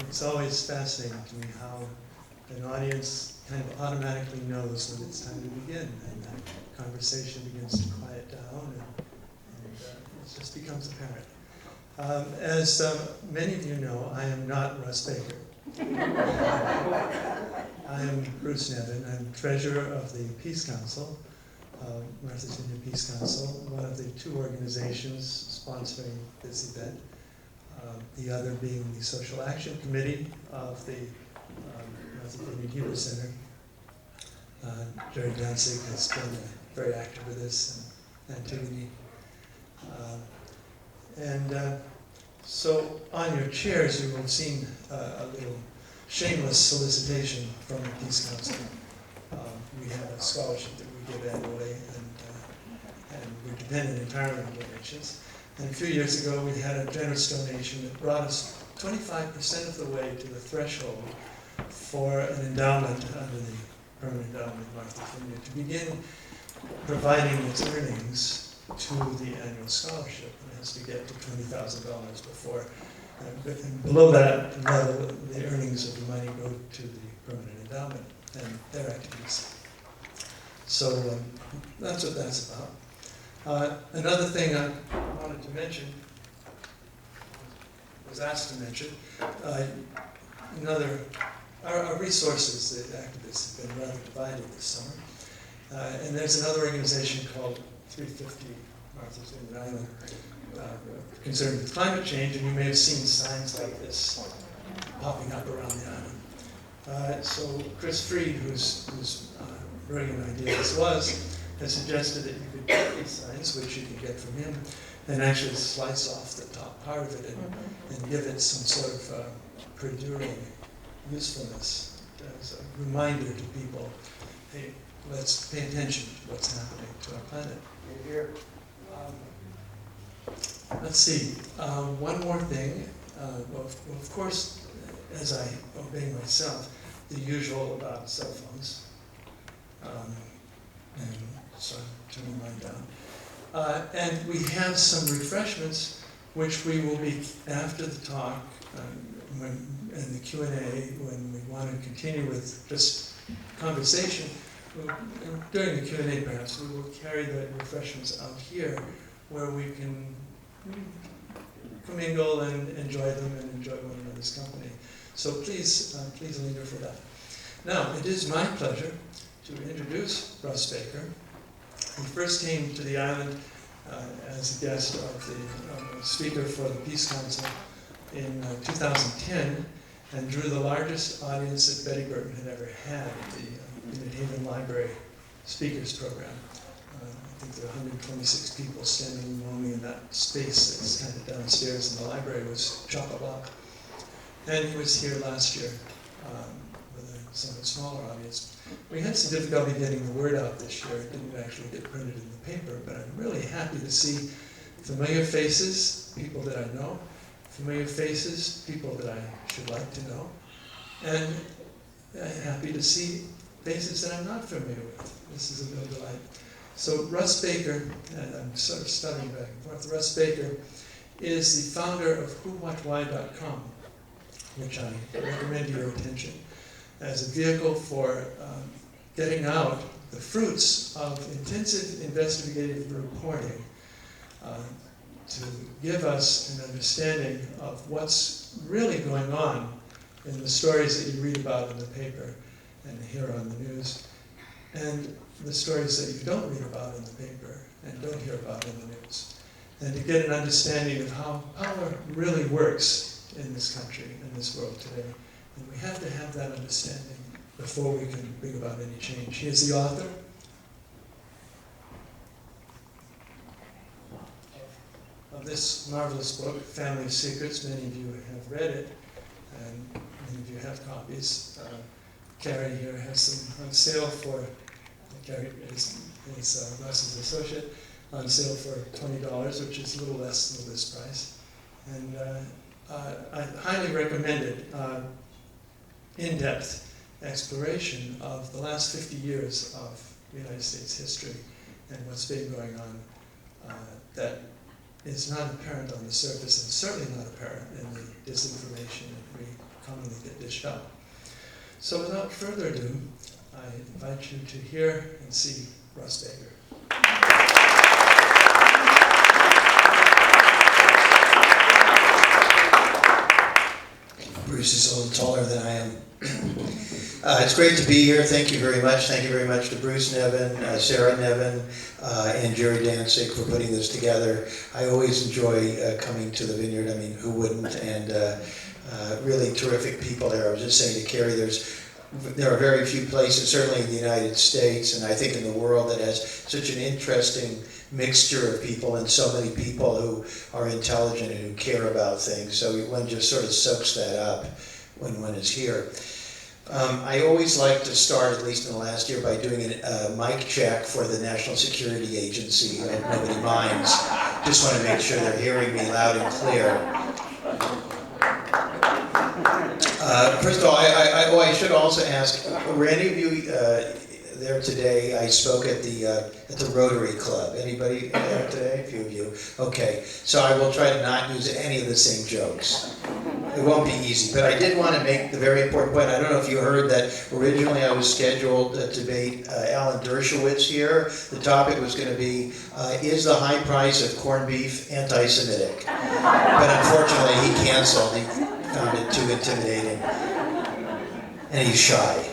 It's always fascinating to me how an audience kind of automatically knows when it's time to begin, and that conversation begins to quiet down, and it just becomes apparent. As many of you know, I am not Russ Baker. I am Bruce Nevin. I'm treasurer of the Peace Council, Martha's Vineyard Peace Council, one of the two organizations sponsoring this event. The other being the Social Action Committee of the Martha's Vineyard Humor Center. Jerry Danzig has been very active with this, and Antigone. So on your chairs you will have seen a little shameless solicitation from the Peace Council. We have a scholarship that we give annually, and we're dependent entirely on donations. And a few years ago, we had a generous donation that brought us 25% of the way to the threshold for an endowment under the permanent endowment of Martha's Vineyard to begin providing its earnings to the annual scholarship. It has to get to $20,000 before. And below that level, the earnings of the money go to the permanent endowment and their activities. So that's what that's about. Another thing I wanted to mention, was asked to mention, our resources, the activists have been rather divided this summer. And there's another organization called 350 Martha's Vineyard Island, concerned with climate change, and you may have seen signs like this popping up around the island. So Chris Freed, whose brilliant idea this was, has suggested that you could get these signs, which you can get from him, and actually slice off the top part of it and give it some sort of perduring usefulness as a reminder to people, hey, let's pay attention to what's happening to our planet. Here. Let's see, one more thing. Well, of course, as I obey myself, the usual about cell phones. And so I'm turning mine down. And we have some refreshments, which we will be, after the talk, and the Q&A, when we want to continue with just conversation, during the Q&A perhaps, we will carry the refreshments out here, where we can commingle and enjoy them and enjoy one another's company. So please linger for that. Now, it is my pleasure to introduce Russ Baker. He first came to the island as a guest of the speaker for the Peace Council in 2010, and drew the largest audience that Betty Burton had ever had at the Vineyard Haven Library Speakers Program. I think there were 126 people standing only in that space that's kind of downstairs in the library. It was chock-a-block. And he was here last year with a somewhat smaller audience. We had some difficulty getting the word out this year. It didn't actually get printed in the paper, but I'm really happy to see familiar faces, people that I know, familiar faces, people that I should like to know, and happy to see faces that I'm not familiar with. This is a real delight. So Russ Baker, and I'm sort of studying back and forth, Russ Baker is the founder of whowhatwhy.com, which I recommend to your attention as a vehicle for getting out the fruits of intensive investigative reporting to give us an understanding of what's really going on in the stories that you read about in the paper and hear on the news, and the stories that you don't read about in the paper and don't hear about in the news, and to get an understanding of how power really works in this country, in this world today. And we have to have that understanding before we can bring about any change. He is the author of this marvelous book, Family Secrets. Many of you have read it, and many of you have copies. Carrie here has some on sale for, Carrie is Russ's associate, on sale for $20, which is a little less than the list price. And I highly recommend it. In-depth exploration of the last 50 years of United States history and what's been going on that is not apparent on the surface, and certainly not apparent in the disinformation that we commonly get dished out. So without further ado, I invite you to hear and see Russ Baker. Bruce is a little taller than I am. It's great to be here. Thank you very much. Thank you very much to Bruce Nevin, Sarah Nevin, and Jerry Danzig for putting this together. I always enjoy coming to the Vineyard. I mean, who wouldn't? And really terrific people there. I was just saying to Carrie, there are very few places, certainly in the United States, and I think in the world, that has such an interesting mixture of people, and so many people who are intelligent and who care about things. So one just sort of soaks that up when one is here. I always like to start, at least in the last year, by doing a mic check for the National Security Agency. I hope nobody minds. Just want to make sure they're hearing me loud and clear. First of all, I should also ask, were any of you there today? I spoke at the Rotary Club. Anybody there today? A few of you. Okay, so I will try to not use any of the same jokes. It won't be easy, but I did want to make the very important point. I don't know if you heard that originally I was scheduled to debate Alan Dershowitz here. The topic was going to be, is the high price of corned beef anti-Semitic? But unfortunately he canceled. He found it too intimidating. And he's shy.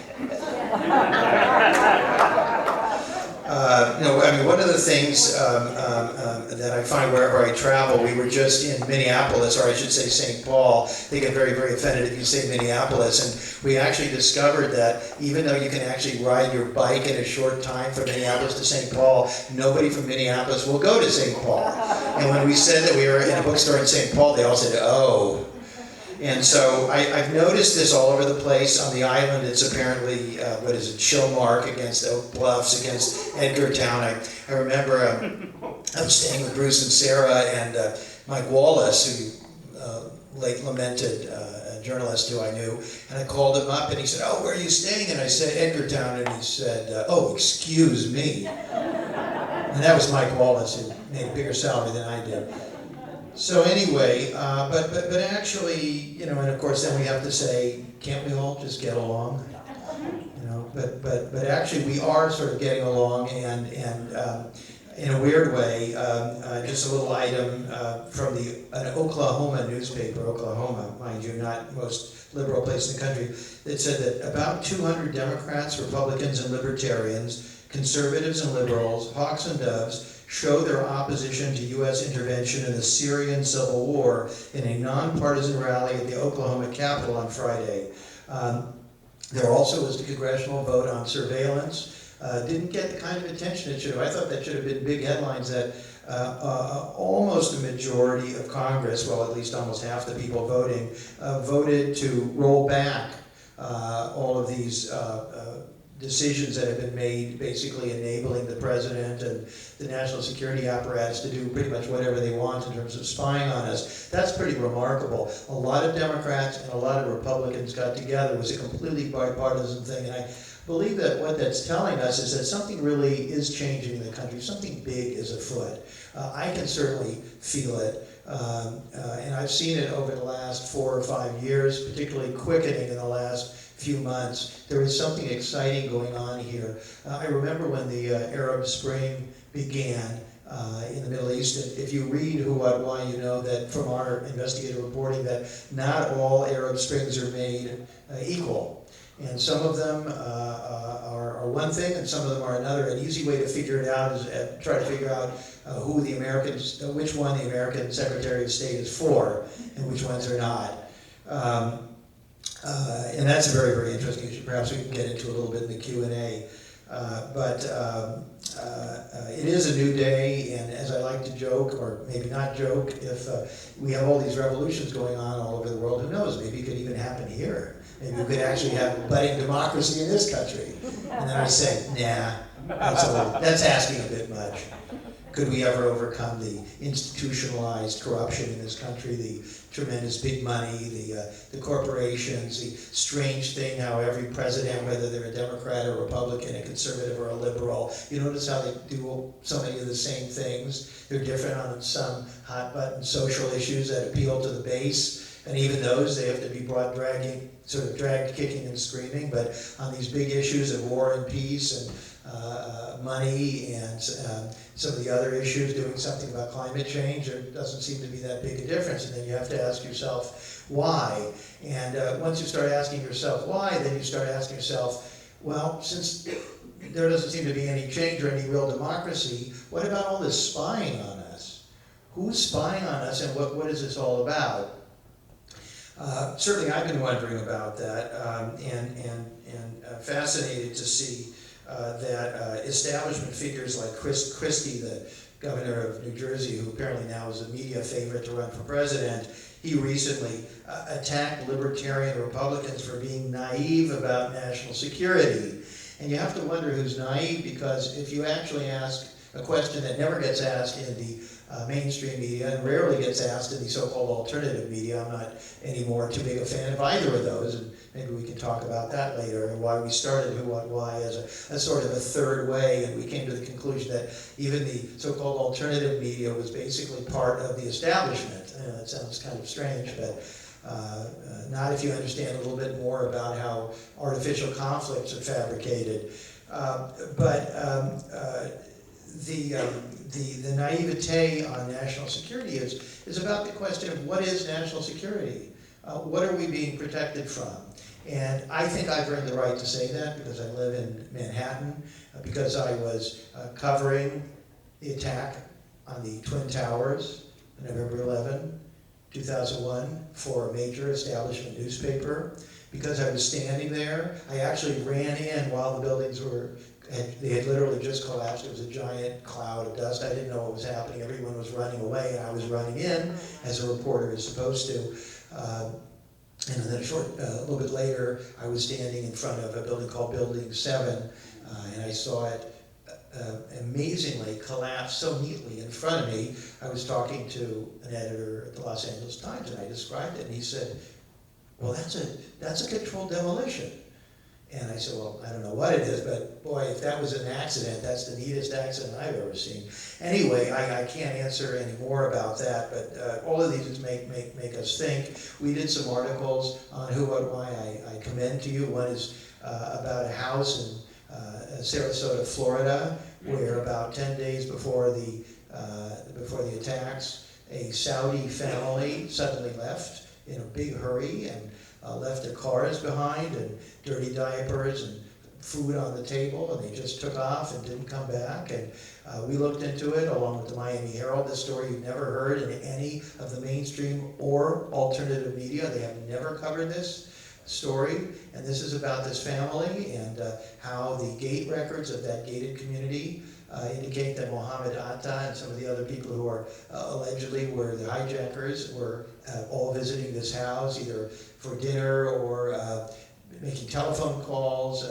I mean, one of the things that I find wherever I travel, we were just in Minneapolis, or I should say St. Paul. They get very, very offended if you say Minneapolis. And we actually discovered that even though you can actually ride your bike in a short time from Minneapolis to St. Paul, nobody from Minneapolis will go to St. Paul. And when we said that we were in a bookstore in St. Paul, they all said, oh. And so I've noticed this all over the place. On the island, it's apparently, Showmark against Oak Bluffs, against Edgartown. I remember I was staying with Bruce and Sarah and Mike Wallace, who late lamented journalist who I knew, and I called him up and he said, oh, where are you staying? And I said, Edgartown, and he said, oh, excuse me. And that was Mike Wallace, who made a bigger salary than I did. So anyway, but actually, and of course then we have to say, can't we all just get along? But actually we are sort of getting along, and in a weird way, just a little item from an Oklahoma newspaper, Oklahoma, mind you, not most liberal place in the country, that said that about 200 Democrats, Republicans, and Libertarians, conservatives and liberals, hawks and doves, show their opposition to U.S. intervention in the Syrian civil war in a nonpartisan rally at the Oklahoma Capitol on Friday. There also was the congressional vote on surveillance. Didn't get the kind of attention it should have. I thought that should have been big headlines that almost a majority of Congress, well, at least almost half the people voting, voted to roll back all of these decisions that have been made, basically enabling the president and the national security apparatus to do pretty much whatever they want in terms of spying on us. That's pretty remarkable. A lot of Democrats and a lot of Republicans got together. It was a completely bipartisan thing, and I believe that what that's telling us is that something really is changing in the country. Something big is afoot. I can certainly feel it. And I've seen it over the last 4 or 5 years, particularly quickening in the last few months. There is something exciting going on here. I remember when the Arab Spring began in the Middle East, and if you read Who, What, Why, you know that from our investigative reporting that not all Arab Springs are made equal. And some of them are one thing, and some of them are another. An easy way to figure it out is try to figure out which one the American Secretary of State is for, and which ones are not. And that's a very, very interesting issue. Perhaps we can get into a little bit in the Q&A. But it is a new day, and as I like to joke, or maybe not joke, if we have all these revolutions going on all over the world, who knows, maybe it could even happen here. Maybe we could actually have budding democracy in this country. And then I say, nah, that's asking a bit much. Could we ever overcome the institutionalized corruption in this country, the tremendous big money, the corporations, the strange thing how every president, whether they're a Democrat or Republican, a conservative or a liberal, you notice how they do so many of the same things. They're different on some hot button social issues that appeal to the base, And even those, they have to be brought dragged kicking and screaming. But on these big issues of war and peace and money and some of the other issues, doing something about climate change, there doesn't seem to be that big a difference. And then you have to ask yourself why. And once you start asking yourself why, then you start asking yourself, well, since there doesn't seem to be any change or any real democracy, what about all this spying on us? Who's spying on us, and what is this all about? Certainly I've been wondering about that, and fascinated to see that establishment figures like Chris Christie, the governor of New Jersey, who apparently now is a media favorite to run for president, he recently attacked libertarian Republicans for being naive about national security. And you have to wonder who's naive, because if you actually ask a question that never gets asked in the mainstream media and rarely gets asked in the so-called alternative media, I'm not anymore too big a fan of either of those, and maybe we can talk about that later, and why we started Who, What, Why as a sort of a third way, and we came to the conclusion that even the so-called alternative media was basically part of the establishment. That sounds kind of strange, but not if you understand a little bit more about how artificial conflicts are fabricated. The naivete on national security is about the question of what is national security? What are we being protected from? And I think I've earned the right to say that because I live in Manhattan, because I was covering the attack on the Twin Towers on November 11, 2001 for a major establishment newspaper. Because I was standing there, I actually ran in while the buildings they had literally just collapsed. It was a giant cloud of dust. I didn't know what was happening. Everyone was running away, and I was running in, as a reporter is supposed to. And then a little bit later, I was standing in front of a building called Building 7, and I saw it amazingly collapse so neatly in front of me. I was talking to an editor at the Los Angeles Times, and I described it, and he said, well, that's a controlled demolition. And I said, well, I don't know what it is, but boy, if that was an accident, that's the neatest accident I've ever seen. Anyway, I can't answer any more about that, but all of these make us think. We did some articles on Who, What, Why I commend to you. One is about a house in Sarasota, Florida, where about 10 days before the attacks, a Saudi family suddenly left in a big hurry and left their cars behind and dirty diapers and food on the table, and they just took off and didn't come back. And we looked into it along with the Miami Herald, this story you've never heard in any of the mainstream or alternative media. They have never covered this story, and this is about this family and how the gate records of that gated community indicate that Mohammed Atta and some of the other people who are allegedly were the hijackers were all visiting this house either for dinner or making telephone calls,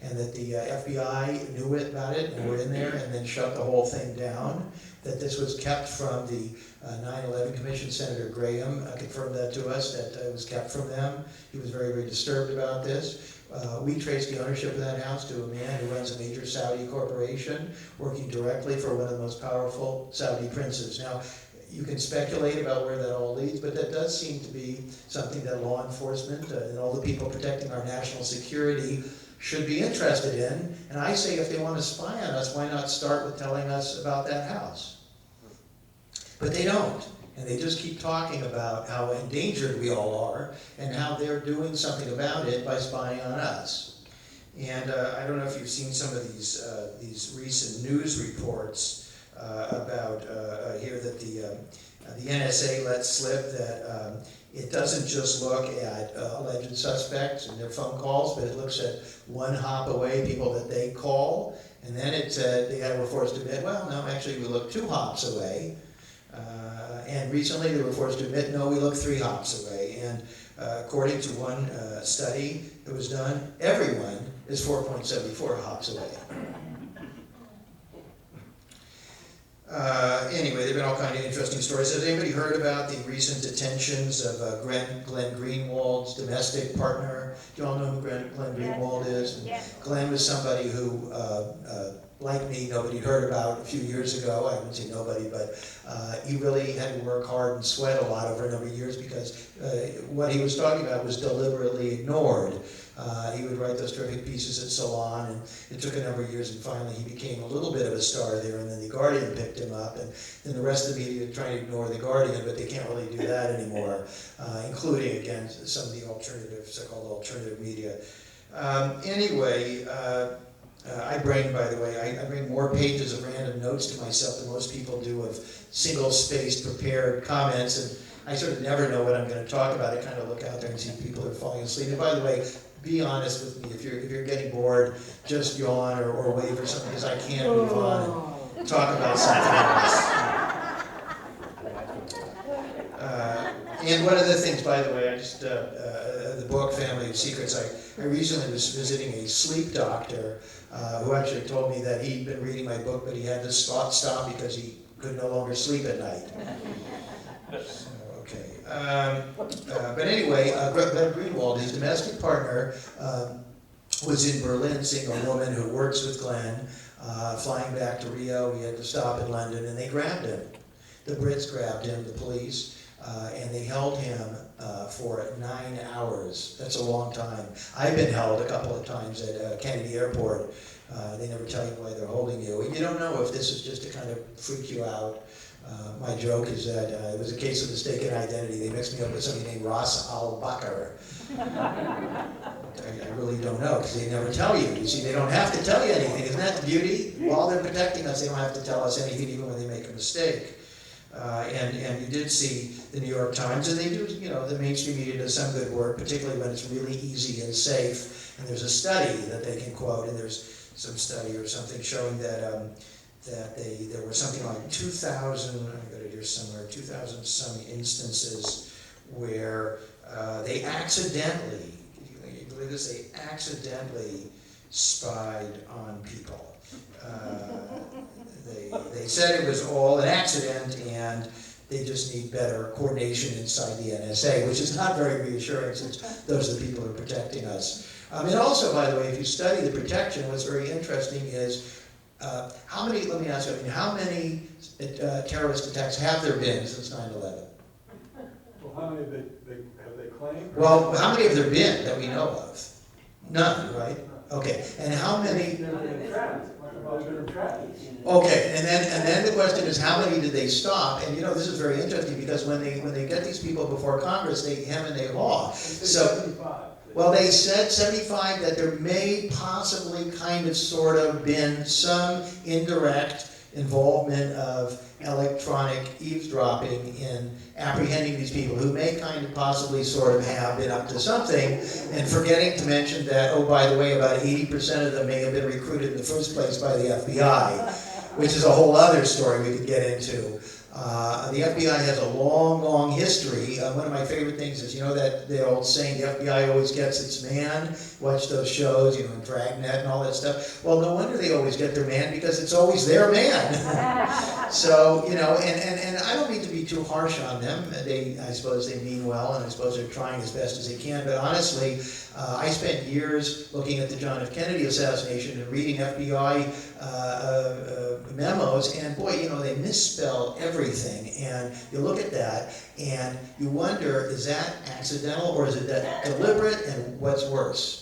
and that the FBI knew about it and were in there and then shut the whole thing down. That this was kept from the 9/11 Commission. Senator Graham confirmed that to us, that it was kept from them. He was very, very disturbed about this. We traced the ownership of that house to a man who runs a major Saudi corporation, working directly for one of the most powerful Saudi princes. Now, you can speculate about where that all leads, but that does seem to be something that law enforcement and all the people protecting our national security should be interested in. And I say, if they want to spy on us, why not start with telling us about that house? But they don't. And they just keep talking about how endangered we all are and how they're doing something about it by spying on us. And I don't know if you've seen some of these recent news reports about here that the NSA let slip that it doesn't just look at alleged suspects and their phone calls, but it looks at one hop away people that they call. And then it said they were forced to admit, well, no, actually we look 2 hops away. And recently they were forced to admit, no, we look 3 hops away. And according to one study that was done, everyone is 4.74 hops away. Anyway, there have been all kinds of interesting stories. Has anybody heard about the recent detentions of Glenn Greenwald's domestic partner? Do you all know who Glenn Greenwald is? And Yes. Glenn was somebody who, like me, nobody heard about a few years ago. I wouldn't say nobody, but he really had to work hard and sweat a lot over a number of years because what he was talking about was deliberately ignored. He would write those terrific pieces at Salon, and it took a number of years, and finally he became a little bit of a star there, and then The Guardian picked him up, and then the rest of the media trying to ignore The Guardian, but they can't really do that anymore, including, again, some of the alternative, so-called alternative media. Anyway, I bring, by the way, I bring more pages of random notes to myself than most people do of single-spaced prepared comments, and I sort of never know what I'm going to talk about. I kind of look out there and see people are falling asleep. And by the way, be honest with me. If you're getting bored, just yawn or wave or something, because I can't move on and talk about something else. And one of the things, by the way, I just the book Family of Secrets. I recently was visiting a sleep doctor who actually told me that he'd been reading my book, but he had to stop because he could no longer sleep at night. So, okay. But anyway, Glenn Greenwald, his domestic partner, was in Berlin seeing a woman who works with Glenn, flying back to Rio. He had to stop in London, and they grabbed him. The Brits grabbed him, the police, and they held him for 9 hours. That's a long time. I've been held a couple of times at Kennedy Airport. They never tell you why they're holding you. And you don't know if this is just to kind of freak you out. My joke is that it was a case of mistaken identity. They mixed me up with somebody named Russ al-Bakr. I really don't know, because they never tell you. You see, they don't have to tell you anything. Isn't that the beauty? While they're protecting us, they don't have to tell us anything, even when they make a mistake. And you did see the New York Times, and they do, the mainstream media does some good work, particularly when it's really easy and safe. And there's a study that they can quote, and there's some study or something showing that there were something like 2,000, I got it here somewhere, 2,000 some instances where they accidentally, you believe this, they accidentally spied on people. They said it was all an accident and they just need better coordination inside the NSA, which is not very reassuring since those are the people who are protecting us. And also, by the way, if you study the protection, what's very interesting is how many, let me ask you, how many terrorist attacks have there been since 9/11? Well, how many have they claimed? Well, how many have there been that we know of? None, right? Okay, and how many? They've been trapped. Okay, and then the question is, how many did they stop? And this is very interesting because when they get these people before Congress, they hem and they haw. So, 75. well, they said 75 that there may possibly kind of sort of been some indirect involvement of electronic eavesdropping in apprehending these people who may kind of possibly sort of have been up to something, and forgetting to mention that, oh, by the way, about 80% of them may have been recruited in the first place by the FBI, which is a whole other story we could get into. The FBI has a long, long history. One of my favorite things is, that the old saying, the FBI always gets its man. Watch those shows, Dragnet and all that stuff. Well, no wonder they always get their man, because it's always their man. So, and I don't mean to be too harsh on them. I suppose they mean well, and I suppose they're trying as best as they can. But honestly, I spent years looking at the John F. Kennedy assassination and reading FBI memos, and boy, they misspell everything. And you look at that, and you wonder, is that accidental or is it that deliberate, and what's worse?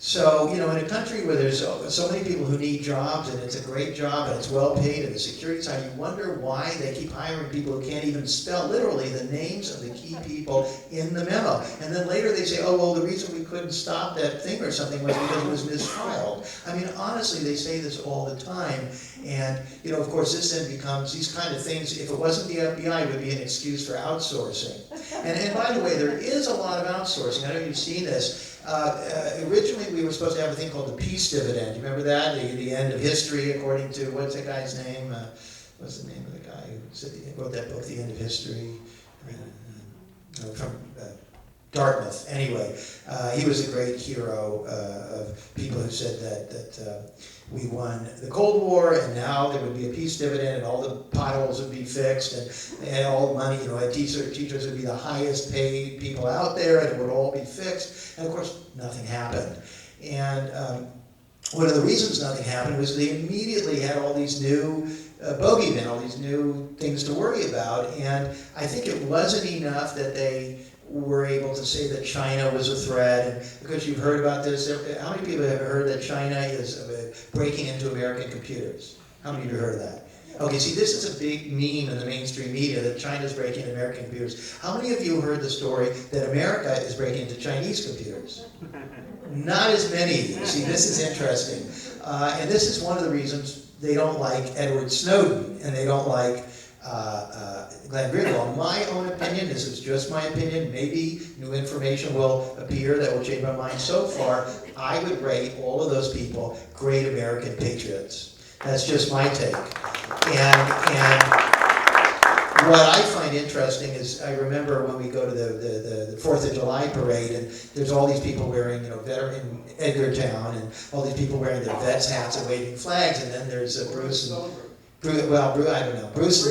So, in a country where there's so many people who need jobs, and it's a great job, and it's well paid, and the security side, you wonder why they keep hiring people who can't even spell, literally, the names of the key people in the memo. And then later they say, oh, well, the reason we couldn't stop that thing or something was because it was misfiled. I mean, honestly, they say this all the time. And, of course, this then becomes these kind of things. If it wasn't the FBI, it would be an excuse for outsourcing. And by the way, there is a lot of outsourcing. I know you've seen this. Originally, we were supposed to have a thing called the peace dividend. You remember that? The end of history, according to, what's the guy's name? What's the name of the guy who wrote that book, The End of History? Dartmouth. Anyway, he was a great hero of people who said that we won the Cold War, and now there would be a peace dividend, and all the potholes would be fixed, and all the money, teachers would be the highest paid people out there, and it would all be fixed. And of course, nothing happened. And one of the reasons nothing happened was they immediately had all these new bogeymen, all these new things to worry about. And I think it wasn't enough that they were able to say that China was a threat. And because you've heard about this, how many people have heard that China is breaking into American computers? How many of you heard of that? Okay, see, this is a big meme in the mainstream media that China's breaking into American computers. How many of you heard the story that America is breaking into Chinese computers? Not as many of you. See, this is interesting. And this is one of the reasons they don't like Edward Snowden and they don't like Glenn Greenwald. My own opinion, this is just my opinion, maybe new information will appear that will change my mind. So far, I would rate all of those people great American patriots. That's just my take. And what I find interesting is I remember when we go to the 4th of July parade, and there's all these people wearing, veteran Edgartown, and all these people wearing their vets hats and waving flags, and then there's Bruce and I don't know, Bruce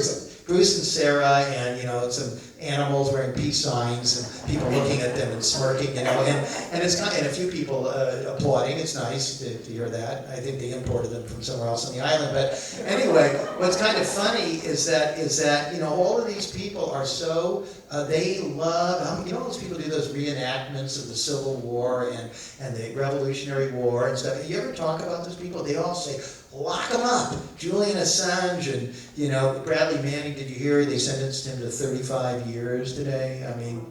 and Sarah, and some animals wearing peace signs, and people looking at them and smirking, and it's kind and a few people applauding. It's nice to hear that. I think they imported them from somewhere else on the island. But anyway, what's kind of funny is that all of these people are so they love. All those people do those reenactments of the Civil War and the Revolutionary War and stuff. You ever talk about those people? They all say, lock them up. Julian Assange and Bradley Manning. Did you hear they sentenced him to 35 years today? I mean,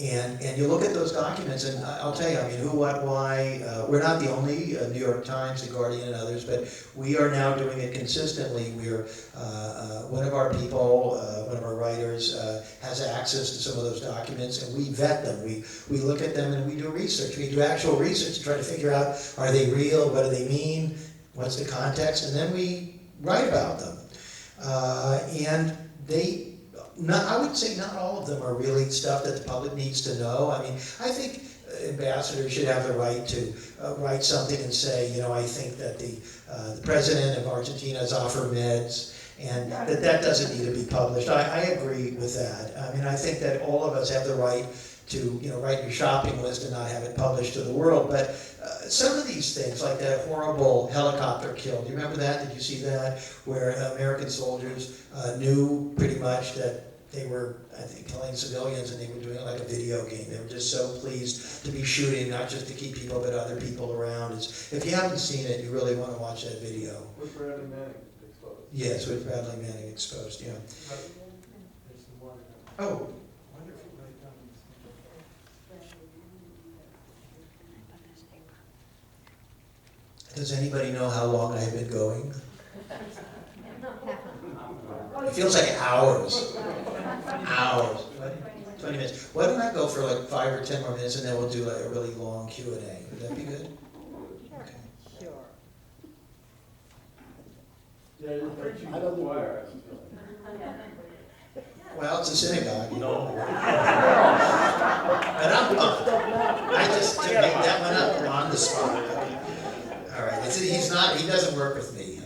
and you look at those documents, and I'll tell you, who, what, why. We're not the only New York Times, The Guardian, and others, but we are now doing it consistently. We're one of our people, one of our writers, has access to some of those documents, and we vet them. We look at them and we do research. We do actual research to try to figure out, are they real? What do they mean? What's the context? And then we write about them. And I would say not all of them are really stuff that the public needs to know. I think ambassadors should have the right to write something and say, I think that the president of Argentina is offered meds, and that doesn't need to be published. I agree with that. I think that all of us have the right to write your shopping list and not have it published to the world. But some of these things, like that horrible helicopter kill, do you remember that? Did you see that? Where American soldiers knew pretty much that they were, I think, killing civilians, and they were doing it like a video game. They were just so pleased to be shooting, not just to keep people, but other people around. If you haven't seen it, you really want to watch that video. With Bradley Manning exposed. Yes, with Bradley Manning exposed, yeah. There's some water down Oh, wonderful, right down does anybody know how long I've been going? It feels like hours. Hours. 20 minutes. Why don't I go for like 5 or 10 more minutes, and then we'll do like a really long Q&A. Would that be good? Okay. Sure. Yeah, you're preaching to the choir. Well, it's a synagogue, But I just to make that one up on the spot. All right. He doesn't work with me.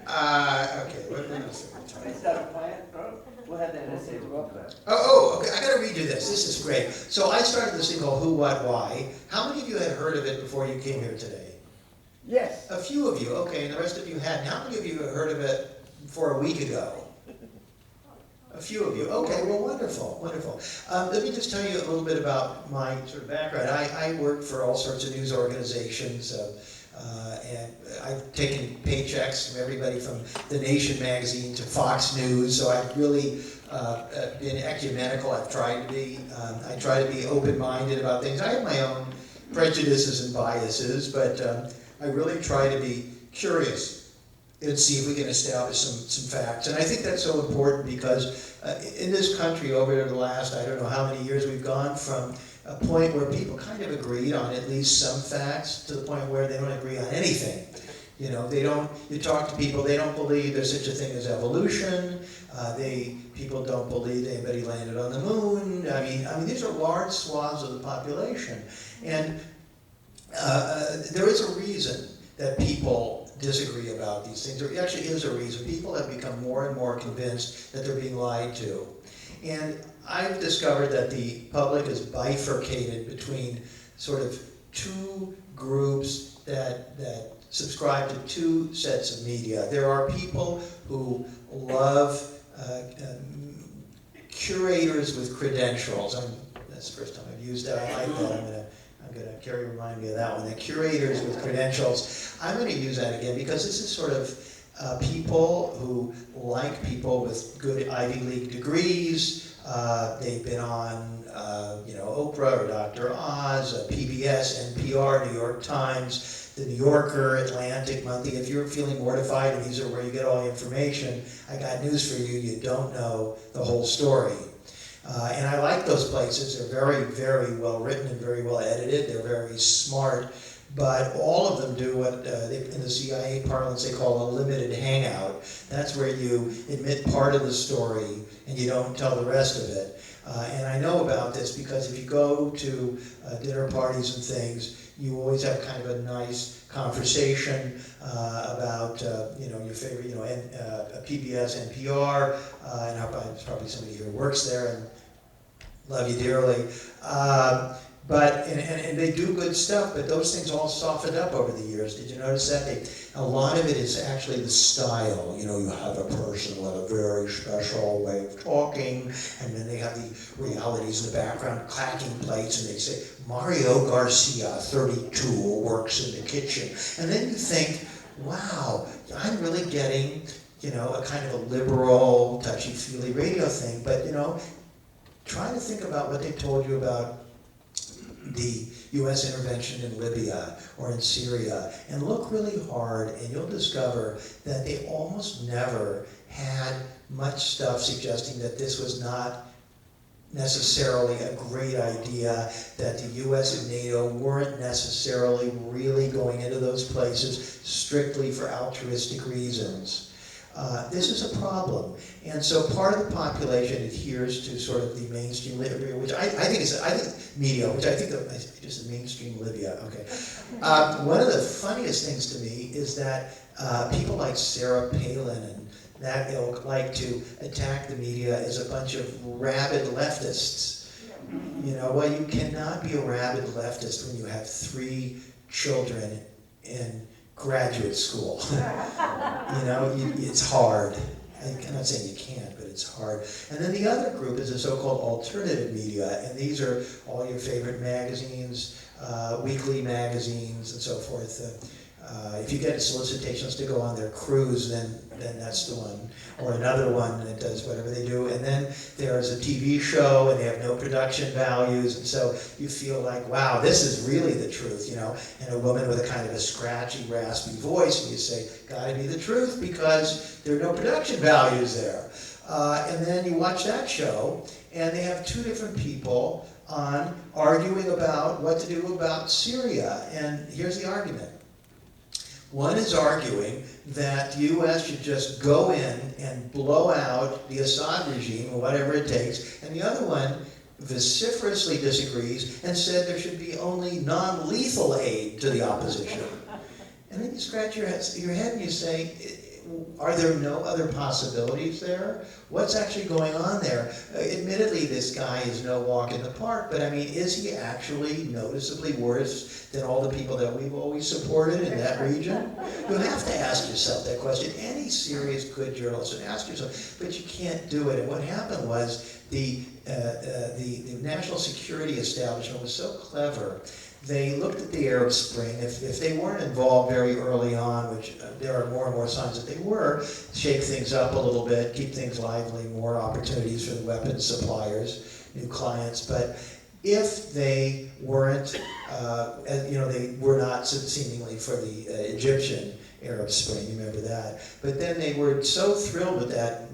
Okay, what else? Is that a plan, bro? We'll have that essay up there. Okay, I gotta redo this. This is great. So I started this thing called Who, What, Why. How many of you had heard of it before you came here today? Yes. A few of you, okay, and the rest of you hadn't. How many of you had heard of it for a week ago? A few of you. Okay, well, wonderful, wonderful. Let me just tell you a little bit about my sort of background. I work for all sorts of news organizations, and I've taken paychecks from everybody from The Nation magazine to Fox News, so I've really been ecumenical. I've tried to be. I try to be open-minded about things. I have my own prejudices and biases, but I really try to be curious and see if we can establish some facts. And I think that's so important because in this country over the last, I don't know how many years, we've gone from a point where people kind of agreed on at least some facts to the point where they don't agree on anything. You talk to people, they don't believe there's such a thing as evolution. People don't believe anybody landed on the moon. I mean, these are large swaths of the population. And there is a reason that people disagree about these things. There actually is a reason. People have become more and more convinced that they're being lied to. And I've discovered that the public is bifurcated between sort of two groups that subscribe to two sets of media. There are people who love curators with credentials. That's the first time I've used that. I like that. Carrie reminded me of that one. The curators with credentials. I'm going to use that again because this is sort of people who like people with good Ivy League degrees. They've been on, Oprah or Dr. Oz, PBS, NPR, New York Times, The New Yorker, Atlantic Monthly. If you're feeling mortified and these are where you get all the information, I got news for you. You don't know the whole story. And I like those places. They're very, very well written and very well edited. They're very smart. But all of them do what in the CIA parlance they call a limited hangout. That's where you admit part of the story and you don't tell the rest of it. And I know about this because if you go to dinner parties and things, you always have kind of a nice conversation about your favorite, PBS, NPR, and there's probably somebody here who works there and love you dearly. But they do good stuff, but those things all softened up over the years. Did you notice that? A lot of it is actually the style. You have a person with a very special way of talking, and then they have the realities in the background, clacking plates, and they say, Mario Garcia, 32, works in the kitchen. And then you think, wow, I'm really getting, a kind of a liberal, touchy-feely radio thing, but, try to think about what they told you about the U.S. intervention in Libya or in Syria, and look really hard, and you'll discover that they almost never had much stuff suggesting that this was not necessarily a great idea, that the U.S. and NATO weren't necessarily really going into those places strictly for altruistic reasons. This is a problem, and so part of the population adheres to sort of the mainstream Libya, which I think media, which I think is just the mainstream Libya. Okay, one of the funniest things to me is that people like Sarah Palin and that ilk like to attack the media as a bunch of rabid leftists. Well, you cannot be a rabid leftist when you have 3 children in graduate school. It's hard. I'm not saying you can't, but it's hard. And then the other group is the so-called alternative media, and these are all your favorite magazines, weekly magazines, and so forth. If you get solicitations to go on their cruise, then that's the one. Or another one that does whatever they do. And then there's a TV show, and they have no production values, and so you feel like, wow, this is really the truth, And a woman with a kind of a scratchy, raspy voice, and you say, gotta be the truth, because there are no production values there. And then you watch that show, and they have 2 different people on arguing about what to do about Syria. And here's the argument. One is arguing that the U.S. should just go in and blow out the Assad regime, or whatever it takes, and the other one vociferously disagrees and said there should be only non-lethal aid to the opposition. And then you scratch your head and you say, are there no other possibilities there? What's actually going on there? Admittedly, this guy is no walk in the park, but is he actually noticeably worse than all the people that we've always supported in that region? You have to ask yourself that question. Any serious good journalist would ask yourself, but you can't do it. And what happened was the national security establishment was so clever. They looked at the Arab Spring. If they weren't involved very early on, which there are more and more signs that they were, shake things up a little bit, keep things lively, more opportunities for the weapons suppliers, new clients. But if they weren't, they were not seemingly for the Egyptian Arab Spring, you remember that. But then they were so thrilled with that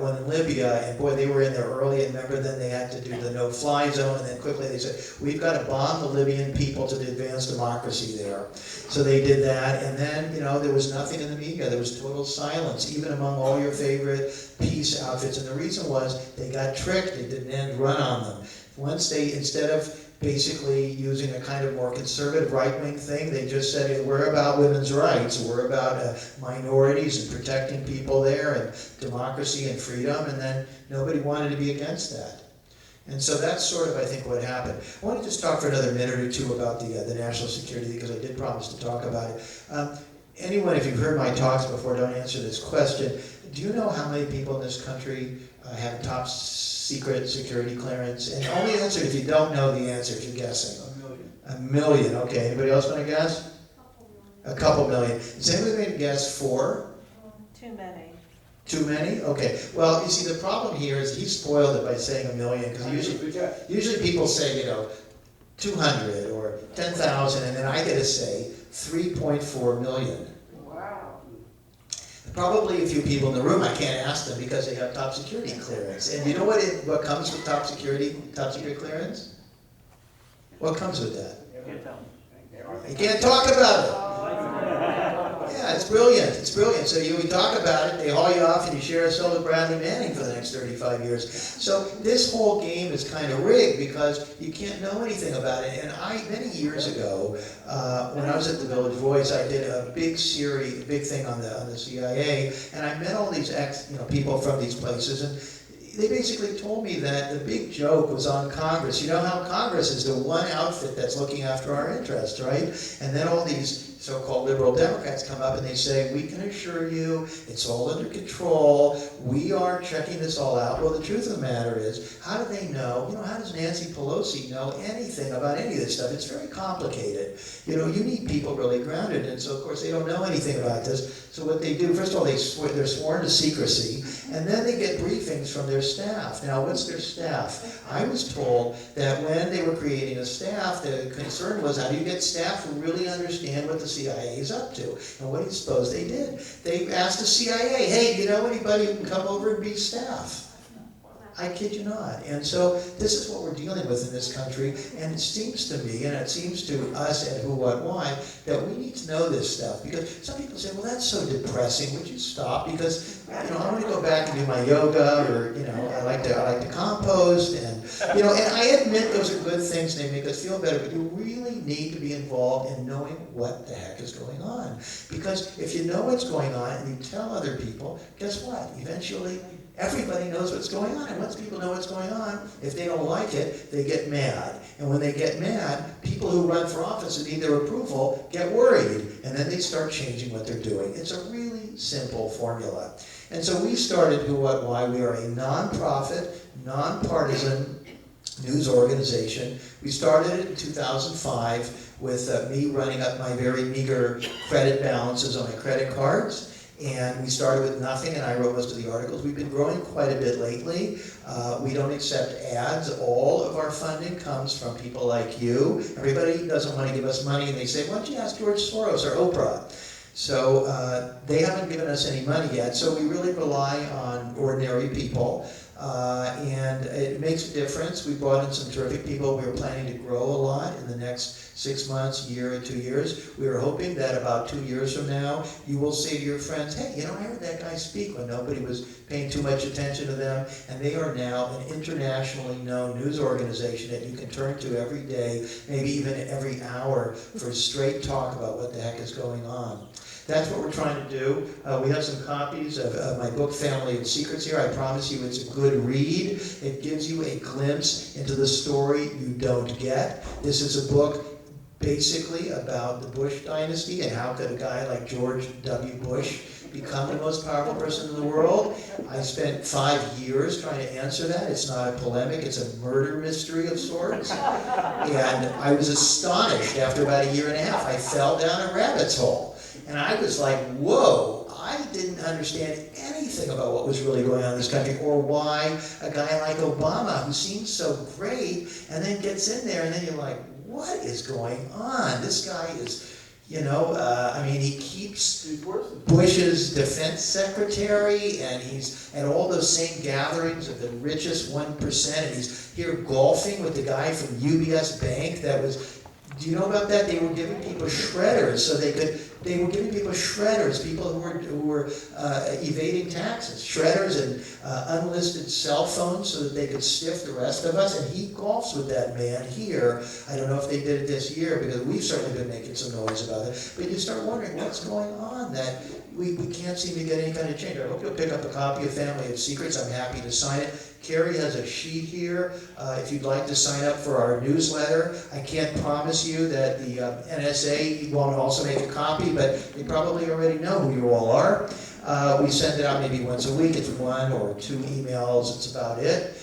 one in Libya, and boy, they were in there early, and remember then they had to do the no-fly zone, and then quickly they said, we've got to bomb the Libyan people to advance democracy there. So they did that, and then, there was nothing in the media, there was total silence, even among all your favorite peace outfits, and the reason was they got tricked, they did an end run on them. Once they, instead of basically using a kind of more conservative right-wing thing, they just said, hey, we're about women's rights, we're about minorities and protecting people there and democracy and freedom, and then nobody wanted to be against that. And so that's sort of, I think, what happened. I want to just talk for another minute or two about the national security, because I did promise to talk about it. Anyone, if you've heard my talks before, don't answer this question. Do you know how many people in this country have top secret security clearance? And only answer if you don't know the answer, if you're guessing. 1 million, okay. Anybody else want to guess? A couple million. Is anybody going to guess 4? Too many. Too many? Okay. Well, you see, the problem here is he spoiled it by saying 1 million, because usually people say, 200 or 10,000, and then I get to say 3.4 million. Wow. Probably a few people in the room, I can't ask them because they have top security clearance. And you know what comes with top security clearance? What comes with that? You can't talk about it. Yeah, it's brilliant. It's brilliant. So we talk about it, they haul you off, and you share a cell with Bradley Manning for the next 35 years. So this whole game is kind of rigged because you can't know anything about it. And many years ago, when I was at the Village Voice, I did a big thing on the CIA, and I met all these people from these places, and they basically told me that the big joke was on Congress. You know how Congress is the one outfit that's looking after our interests, right? And then all these so-called liberal Democrats come up and they say, we can assure you it's all under control. We are checking this all out. Well, the truth of the matter is, how do they know? How does Nancy Pelosi know anything about any of this stuff? It's very complicated. You need people really grounded, and so of course they don't know anything about this. So what they do, first of all, they're sworn to secrecy, and then they get briefings from their staff. Now, what's their staff? I was told that when they were creating a staff, the concern was, how do you get staff who really understand what the CIA is up to? And what do you suppose they did? They asked the CIA, hey, do you know anybody who can come over and be staff? I kid you not. And so this is what we're dealing with in this country, and it seems to me, and it seems to us at Who, What, Why, that we need to know this stuff. Because some people say, well, that's so depressing. Would you stop? Because, I want to go back and do my yoga, or, I like to compost, and, and I admit those are good things, and they make us feel better, but you really need to be involved in knowing what the heck is going on. Because if you know what's going on, and you tell other people, guess what? Eventually, everybody knows what's going on, and once people know what's going on, if they don't like it, they get mad. And when they get mad, people who run for office and need their approval get worried, and then they start changing what they're doing. It's a really simple formula. And so we started Who, What, Why. We are a nonprofit, nonpartisan news organization. We started it in 2005 with me running up my very meager credit balances on my credit cards. And we started with nothing, and I wrote most of the articles. We've been growing quite a bit lately. We don't accept ads. All of our funding comes from people like you. Everybody doesn't want to give us money, and they say, why don't you ask George Soros or Oprah? So they haven't given us any money yet, so we really rely on ordinary people. And it makes a difference. We brought in some terrific people. We were planning to grow a lot in the next 6 months, year, or 2 years. We were hoping that about 2 years from now, you will say to your friends, hey, I heard that guy speak when nobody was paying too much attention to them. And they are now an internationally known news organization that you can turn to every day, maybe even every hour, for straight talk about what the heck is going on. That's what we're trying to do. We have some copies of my book, Family and Secrets here. I promise you it's a good read. It gives you a glimpse into the story you don't get. This is a book basically about the Bush dynasty and how could a guy like George W. Bush become the most powerful person in the world. I spent 5 years trying to answer that. It's not a polemic, it's a murder mystery of sorts. And I was astonished after about 1.5 years. I fell down a rabbit's hole. And I was like, whoa, I didn't understand anything about what was really going on in this country, or why a guy like Obama, who seems so great, and then gets in there, and then you're like, what is going on? This guy is, I mean, he keeps Bush's defense secretary, and he's at all those same gatherings of the richest 1%, and he's here golfing with the guy from UBS Bank that was, do you know about that? They were giving people shredders so they were giving people shredders, people who were evading taxes, shredders and unlisted cell phones so that they could stiff the rest of us. And he golfs with that man here. I don't know if they did it this year, because we've certainly been making some noise about it. But you start wondering what's going on, that we can't seem to get any kind of change. I hope you'll pick up a copy of Family of Secrets. I'm happy to sign it. Carrie has a sheet here if you'd like to sign up for our newsletter. I can't promise you that the NSA won't also make a copy, but they probably already know who you all are. We send it out maybe once a week. It's 1 or 2 emails. It's about it.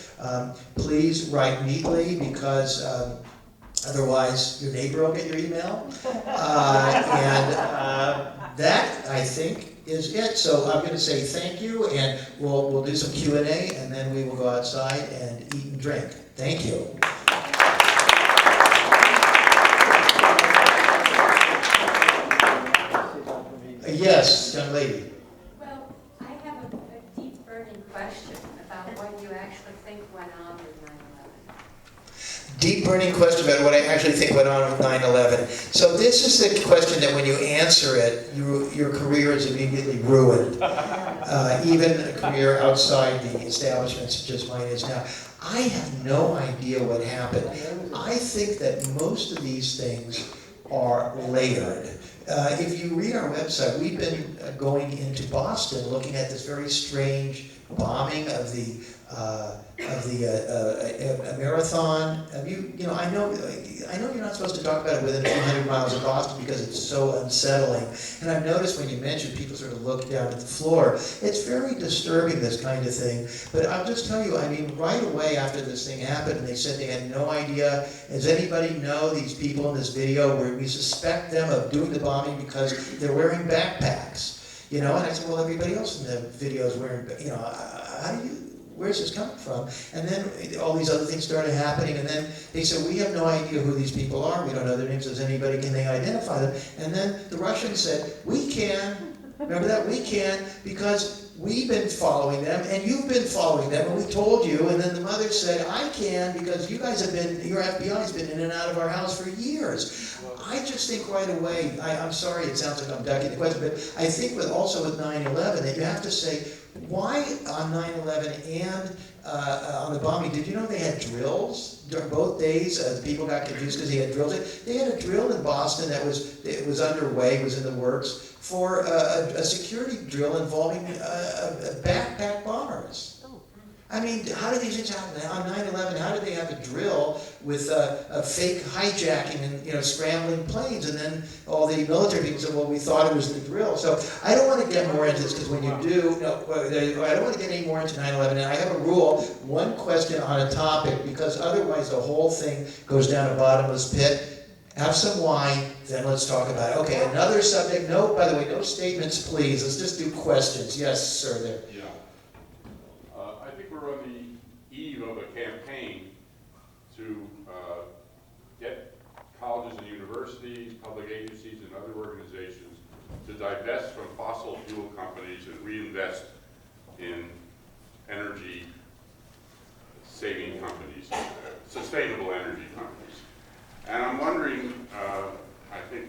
Please write neatly, because otherwise your neighbor will get your email. That, I think, is it. So I'm going to say thank you, and we'll do some Q&A, and then we will go outside and eat and drink. Thank you. Yes, young lady. Well, I have a deep burning question about what you actually think went on with 9/11. Deep burning question about what I actually think went on with 9/11. So this is the question that when you answer it, your career is immediately ruined. Even a career outside the establishment such as mine is now. I have no idea what happened. I think that most of these things are layered. If you read our website, we've been going into Boston looking at this very strange bombing of the marathon. I know you're not supposed to talk about it within a few hundred miles of Boston because it's so unsettling. And I've noticed when you mention, people sort of look down at the floor. It's very disturbing, this kind of thing. But I'll just tell you, I mean, right away after this thing happened, and they said they had no idea. Does anybody know these people in this video where we suspect them of doing the bombing because they're wearing backpacks? And I said, well, everybody else in the video is wearing, where's this coming from? And then all these other things started happening, and then they said, we have no idea who these people are, we don't know their names, does anybody, can they identify them? And then the Russians said, we can, remember that, we can, because we've been following them, and you've been following them, and we told you. And then the mother said, I can, because you guys have been, your FBI's been in and out of our house for years. I just think right away, I'm sorry, it sounds like I'm ducking the question, but I think also with 9/11 that you have to say, why on 9/11 and on the bombing, did you know they had drills during both days? People got confused because they had drills. They had a drill in Boston that was underway, was in the works, for a security drill involving backpack bombers. I mean, how did these things happen? On 9/11, how did they have a drill with a fake hijacking and scrambling planes? And then all the military people said, well, we thought it was the drill. So I don't want to get more into this, because when you do, I don't want to get any more into 9/11. And I have a rule, one question on a topic, because otherwise the whole thing goes down a bottomless pit. Have some wine, then let's talk about it. Okay, another subject. No, by the way, no statements, please. Let's just do questions. Yes, sir, there. Yeah. I think we're on the eve of a campaign to get colleges and universities, public agencies, and other organizations to divest from fossil fuel companies and reinvest in energy saving companies, sustainable energy companies. And I'm wondering, I think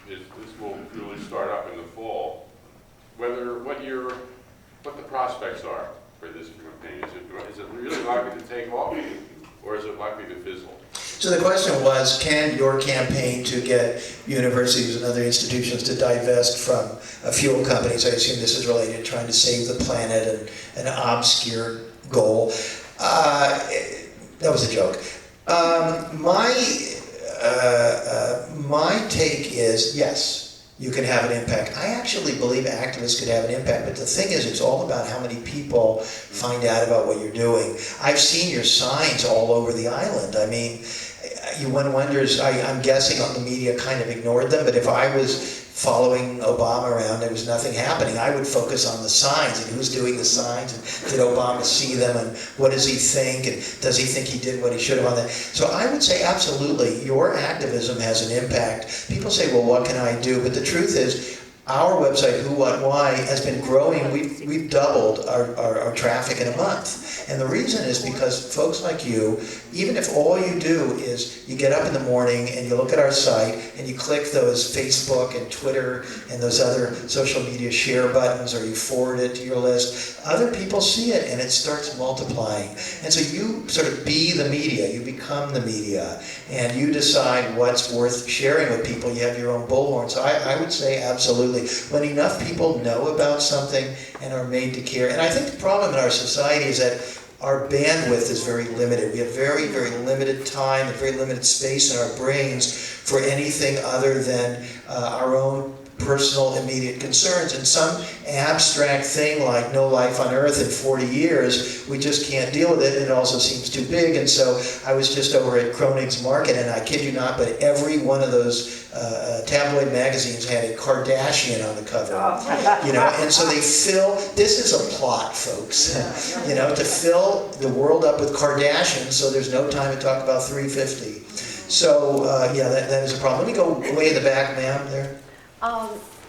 this will really start up in the fall, what the prospects are for this campaign. Is it really likely to take off, or is it likely to fizzle? So the question was, can your campaign to get universities and other institutions to divest from fuel companies, I assume this is related to trying to save the planet and an obscure goal. That was a joke. My take is, yes, you can have an impact. I actually believe activists could have an impact, but the thing is, it's all about how many people find out about what you're doing. I've seen your signs all over the island. I mean, one wonders, I'm guessing the media kind of ignored them, but if I was following Obama around, there was nothing happening. I would focus on the signs and who's doing the signs, and did Obama see them, and what does he think, and does he think he did what he should have on that. So I would say absolutely, your activism has an impact. People say, well, what can I do? But the truth is, our website, Who, What, Why, has been growing. We've doubled our traffic in a month. And the reason is because folks like you, even if all you do is you get up in the morning and you look at our site and you click those Facebook and Twitter and those other social media share buttons, or you forward it to your list, other people see it and it starts multiplying. And so you sort of be the media, you become the media, and you decide what's worth sharing with people. You have your own bullhorn. So I would say absolutely. When enough people know about something and are made to care, and I think the problem in our society is that our bandwidth is very limited. We have very, very limited time and very limited space in our brains for anything other than our own personal immediate concerns. And some abstract thing like no life on Earth in 40 years, we just can't deal with it, and it also seems too big. And so I was just over at Kronig's Market, and I kid you not, but every one of those tabloid magazines had a Kardashian on the cover, you know, and so they fill, this is a plot, folks, you know, to fill the world up with Kardashians so there's no time to talk about 350. So, yeah, that is a problem. Let me go way in the back, ma'am, there.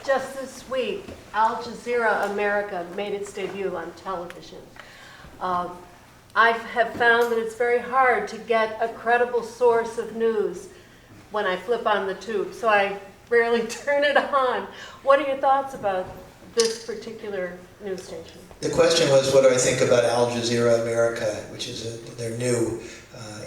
Just this week, Al Jazeera America made its debut on television. I have found that it's very hard to get a credible source of news when I flip on the tube, so I rarely turn it on. What are your thoughts about this particular news station? The question was, what do I think about Al Jazeera America, which is their new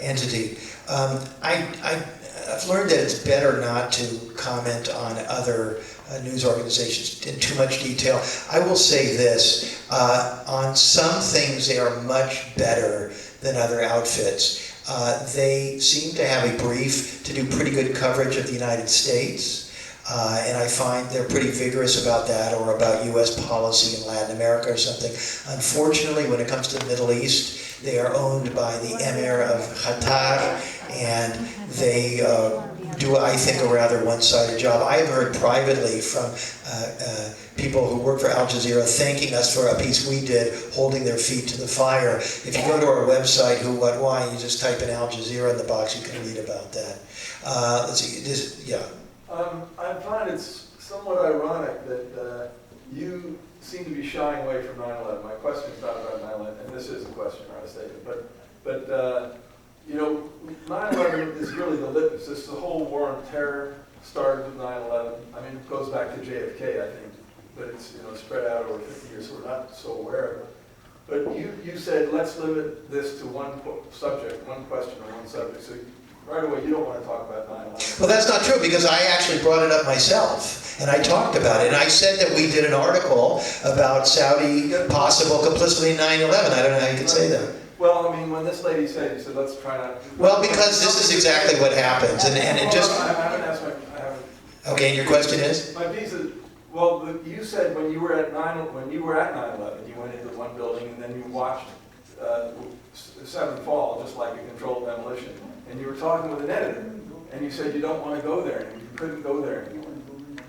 entity. I've learned that it's better not to comment on other news organizations in too much detail. I will say this, on some things they are much better than other outfits. They seem to have a brief to do pretty good coverage of the United States. And I find they're pretty vigorous about that, or about U.S. policy in Latin America or something. Unfortunately, when it comes to the Middle East, they are owned by the Emir of Qatar, and they do, I think, a rather one-sided job. I have heard privately from people who work for Al Jazeera thanking us for a piece we did, holding their feet to the fire. If you go to our website, Who, What, Why, and you just type in Al Jazeera in the box, you can read about that. Let's see, yeah. I find it's somewhat ironic that you seem to be shying away from 9/11. My question is not about 9/11, and this is a question, not a statement. But you know, 9/11 is really the litmus. This the whole war on terror started with 9/11. I mean, it goes back to JFK, I think, but it's spread out over 50 years, so we're not so aware of it. But you said let's limit this to one subject, one question, or one subject. So right away, you don't want to talk about 9/11. Well, that's not true, because I actually brought it up myself, and I talked about it. And I said that we did an article about Saudi possible complicity in 9/11. I don't know how you could say that. Well, I mean, when this lady said, you said, let's try not... Well, because this is exactly what happens, and it just... I haven't asked I haven't... Okay, and your question is? My piece is, well, you said when you were at 9/11, you went into one building, and then you watched 7 fall, just like a controlled demolition. And you were talking with an editor, and you said you don't want to go there, and you couldn't go there anymore.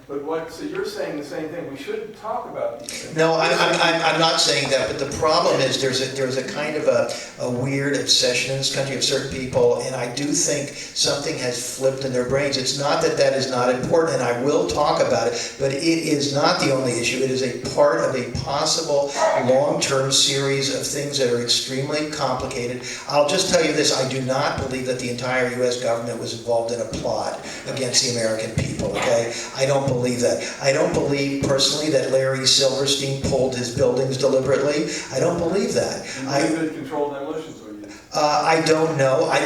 But so you're saying the same thing. We shouldn't talk about these things. No, I'm not saying that, but the problem is there's a kind of a weird obsession in this country of certain people, and I do think something has flipped in their brains. It's not that that is not important, and I will talk about it, but it is not the only issue. It is a part of a possible long-term series of things that are extremely complicated. I'll just tell you this, I do not believe that the entire U.S. government was involved in a plot against the American people, okay? I don't believe that. I don't believe personally that Larry Silverstein pulled his buildings deliberately. I don't believe that. You believe that controlled demolitions were used? I don't know. I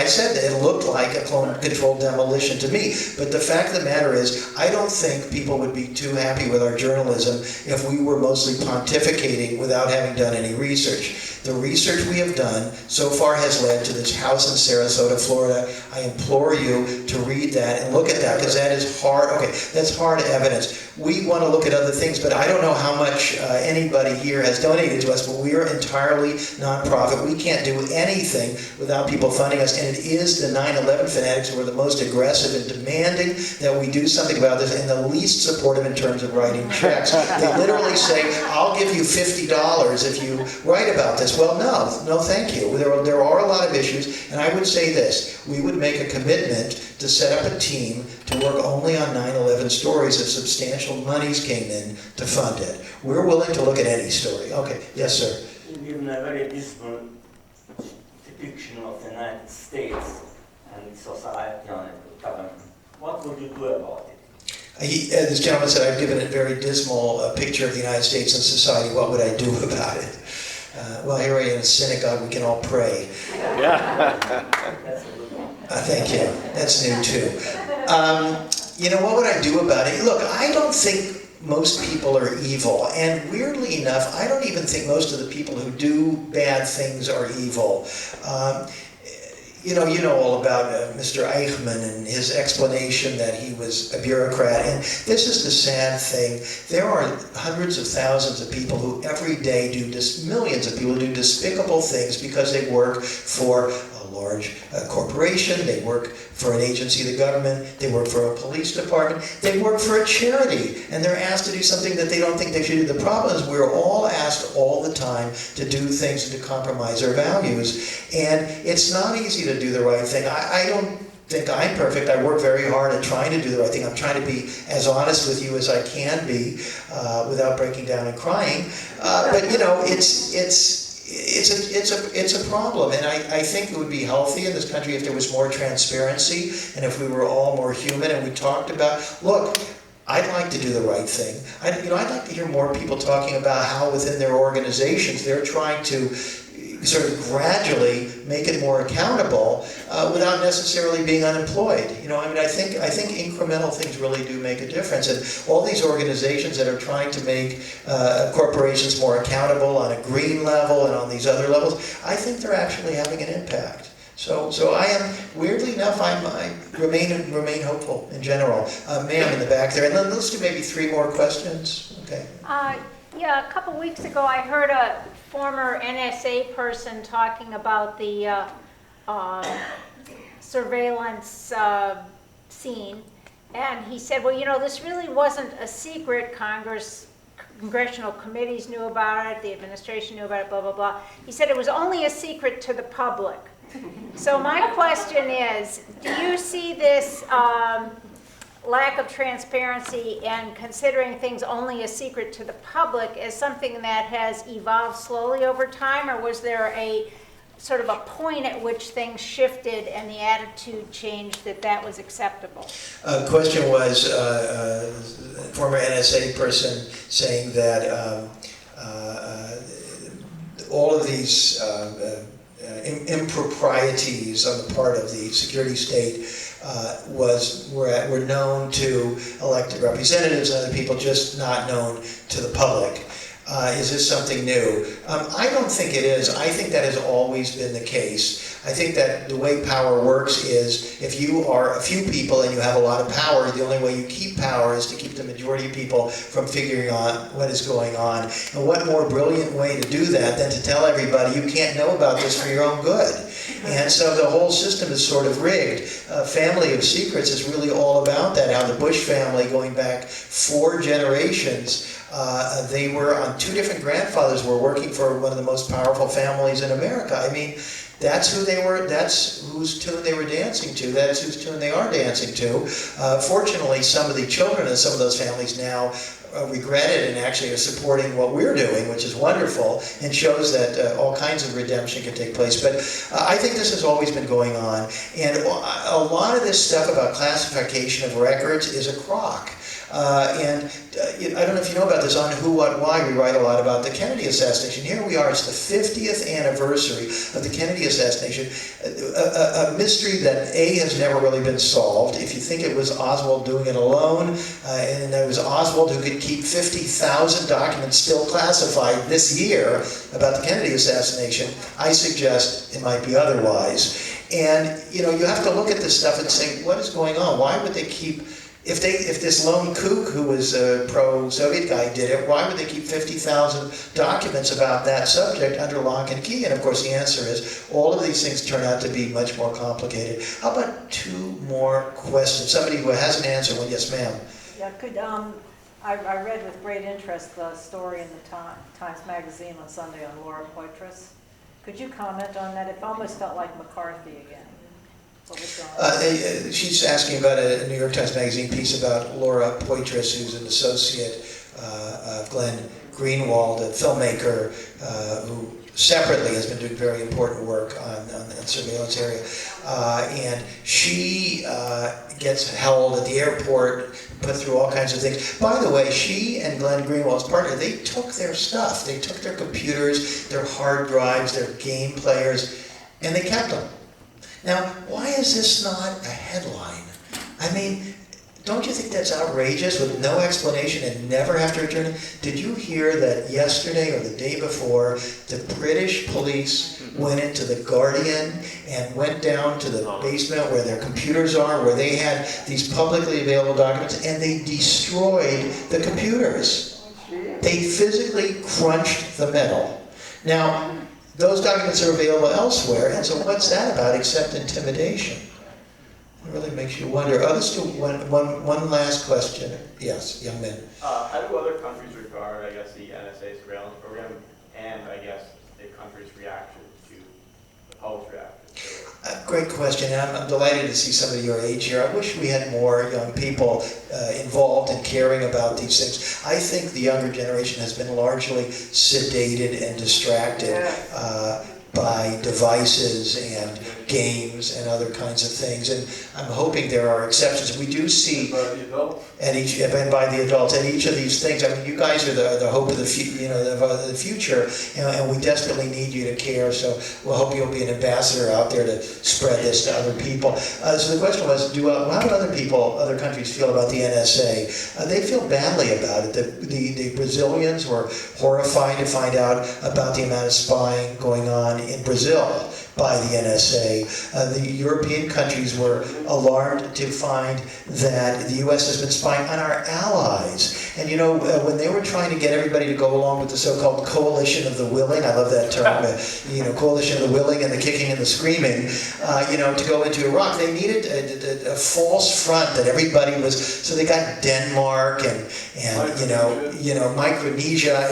said that it looked like a controlled demolition to me. But the fact of the matter is, I don't think people would be too happy with our journalism if we were mostly pontificating without having done any research. The research we have done so far has led to this house in Sarasota, Florida. I implore you to read that and look at that, because that is hard. Okay, that's hard evidence. We want to look at other things, but I don't know how much anybody here has donated to us, but we are entirely nonprofit. We can't do anything without people funding us, and it is the 9/11 fanatics who are the most aggressive in demanding that we do something about this, and the least supportive in terms of writing checks. They literally say, I'll give you $50 if you write about this. Well, no, thank you. There are a lot of issues, and I would say this: we would make a commitment to set up a team to work only on 9/11 stories if substantial monies came in to fund it. We're willing to look at any story. Okay, yes, sir. You've given a very dismal depiction of the United States and its society and government. What would you do about it? This gentleman said, I've given a very dismal picture of the United States and society. What would I do about it? Well, here we are in a synagogue. We can all pray. That's a good one. Thank you. That's new, too. You know, what would I do about it? Look, I don't think most people are evil. And weirdly enough, I don't even think most of the people who do bad things are evil. You know all about Mr. Eichmann and his explanation that he was a bureaucrat. And this is the sad thing. There are hundreds of thousands of people who every day millions of people do despicable things because they work for a large corporation, they work for an agency of the government, they work for a police department, they work for a charity, and they're asked to do something that they don't think they should do. The problem is we're all asked all the time to do things and to compromise our values, and it's not easy to do the right thing. I don't think I'm perfect. I work very hard at trying to do the right thing. I'm trying to be as honest with you as I can be without breaking down and crying. But you know, it's a problem, and I think it would be healthy in this country if there was more transparency and if we were all more human and we talked about, look, I'd like to do the right thing. I'd like to hear more people talking about how within their organizations they're trying to sort of gradually make it more accountable without necessarily being unemployed. You know, I mean, I think incremental things really do make a difference. And all these organizations that are trying to make corporations more accountable on a green level and on these other levels, I think they're actually having an impact. So I am, weirdly enough, I remain hopeful in general. Ma'am in the back there, and then let's do maybe 3 more questions. Okay. Yeah, a couple weeks ago I heard a former NSA person talking about the surveillance scene, and he said, well, you know, this really wasn't a secret. Congressional committees knew about it, the administration knew about it, blah, blah, blah. He said it was only a secret to the public. So my question is, do you see this lack of transparency and considering things only a secret to the public as something that has evolved slowly over time, or was there a sort of a point at which things shifted and the attitude changed that was acceptable? The question was a former NSA person saying that all of these improprieties on the part of the security state were known to elected representatives and other people, just not known to the public. Is this something new? I don't think it is. I think that has always been the case. I think that the way power works is if you are a few people and you have a lot of power, the only way you keep power is to keep the majority of people from figuring out what is going on. And what more brilliant way to do that than to tell everybody you can't know about this for your own good? And so the whole system is sort of rigged. Family of Secrets is really all about that. How the Bush family, going back 4 generations, they were on 2 different grandfathers were working for one of the most powerful families in America. I mean, that's who they were, that's whose tune they were dancing to, that's whose tune they are dancing to. Fortunately, some of the children in some of those families now regret it and actually are supporting what we're doing, which is wonderful, and shows that all kinds of redemption can take place. But I think this has always been going on, and a lot of this stuff about classification of records is a crock. I don't know if you know about this, on Who, What, Why, we write a lot about the Kennedy assassination. Here we are, it's the 50th anniversary of the Kennedy assassination, a mystery that A, has never really been solved. If you think it was Oswald doing it alone, and it was Oswald who could keep 50,000 documents still classified this year about the Kennedy assassination, I suggest it might be otherwise. And you have to look at this stuff and say, what is going on? Why would they keep, if this lone kook who was a pro-Soviet guy did it, why would they keep 50,000 documents about that subject under lock and key? And of course the answer is, all of these things turn out to be much more complicated. How about 2 more questions? Somebody who has an answer. Well, yes, ma'am. Yeah, I read with great interest the story in the Times Magazine on Sunday on Laura Poitras. Could you comment on that? It almost felt like McCarthy again. What was going on? She's asking about a New York Times Magazine piece about Laura Poitras, who's an associate of Glenn Greenwald, a filmmaker who separately has been doing very important work on the surveillance area. And she gets held at the airport, put through all kinds of things. By the way, she and Glenn Greenwald's partner, they took their stuff. They took their computers, their hard drives, their game players, and they kept them. Now, why is this not a headline? I mean, don't you think that's outrageous, with no explanation and never have to return it? Did you hear that yesterday or the day before, the British police went into the Guardian and went down to the basement where their computers are, where they had these publicly available documents, and they destroyed the computers. They physically crunched the metal. Now, those documents are available elsewhere, and so what's that about except intimidation? It really makes you wonder. Let's do one last question. Yes, young man. How do other countries regard, I guess, the NSA surveillance program, and I guess the country's reaction to the public's reaction to it? Great question. I'm delighted to see somebody your age here. I wish we had more young people involved in caring about these things. I think the younger generation has been largely sedated and distracted by devices and games and other kinds of things, and I'm hoping there are exceptions. We do see, and by the adults, and each of these things. I mean, you guys are the hope of the future, and we desperately need you to care. So we'll hope you'll be an ambassador out there to spread this to other people. So the question was, how do other countries feel about the NSA? They feel badly about it. The Brazilians were horrified to find out about the amount of spying going on in Brazil by the NSA. The European countries were alarmed to find that the U.S. has been spying on our allies. And when they were trying to get everybody to go along with the so-called coalition of the willing, I love that term, coalition of the willing and the kicking and the screaming, to go into Iraq, they needed a false front that everybody was, so they got Denmark and Micronesia,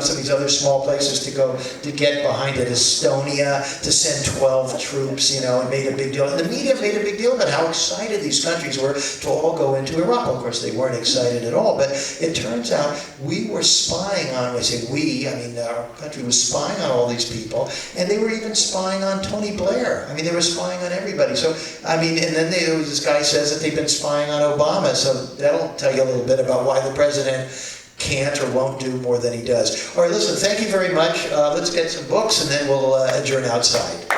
some of these other small places to go to get behind it, Estonia, to send 12 troops, and made a big deal. And the media made a big deal about how excited these countries were to all go into Iraq. Well, of course, they weren't excited at all, but it turns out we were spying on, when I say we, I mean our country was spying on all these people, and they were even spying on Tony Blair. I mean, they were spying on everybody. So, I mean, and then this guy says that they've been spying on Obama, so that'll tell you a little bit about why the president can't or won't do more than he does. All right, listen, thank you very much. Let's get some books, and then we'll adjourn outside.